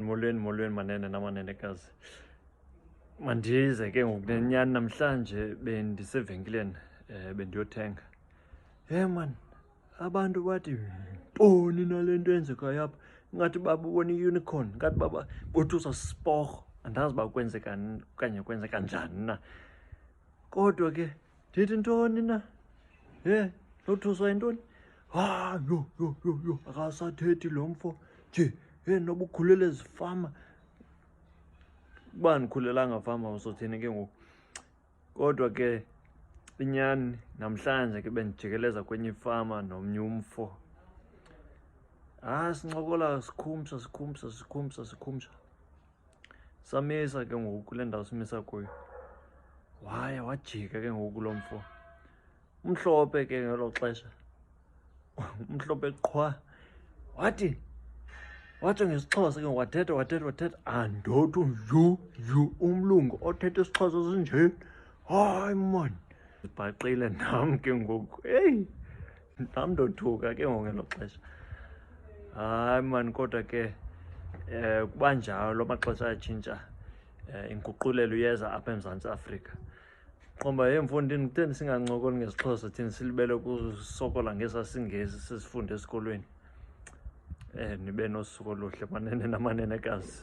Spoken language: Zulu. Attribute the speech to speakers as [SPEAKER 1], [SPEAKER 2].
[SPEAKER 1] Molweni manene namanenekazi. Mandize ke ngoku nenyani namhlanje bendisevenkileni bendiyothenga. Man, abantu bathi ntoni nale nto yenzekayo apha? Ingathi babona i-unicorn, ingathi bothuswa sisporho. Andazi uba kwenzekani okanye kwenzeka njani na. Kodwa ke ndithi ntoni na? Lothuswa yintoni? Yo, akasathethi lo mfo nje. Noba ukhulele ezifama. Uba ndikhulelanga fama uzothini ke ngoku? Kodwa ke inyani namhlanje ke bendijikeleza kwenye ifama nomnye umfo. Sincokola sikhumsha. Samisa ke ngoku kule ndawo simisa kuyo. Wajika ke ngoku lo mfo. Umhlophe ke ngelo xesha. Umhlophe qhwa. Wathi ngesiXhosa ke wathetha andothi yu umlungu othetha isiXhosa sinje. Hayi man, ndibhaqile nam ke ngoku. Nam ndothuka ke ngoku ngelo xesha. Hayi man, kodwa ke kuba njalo amaxesha ayatshintsha. Inguqulelo iyeza apha eMzantsi Afrika. Qomba mfondini kutheni singancokoli ngesiXhosa thina silibele kusokola ngesasiNgesi sisifunde esikolweni. Nibe nosuku oluhle manene namanenekazi.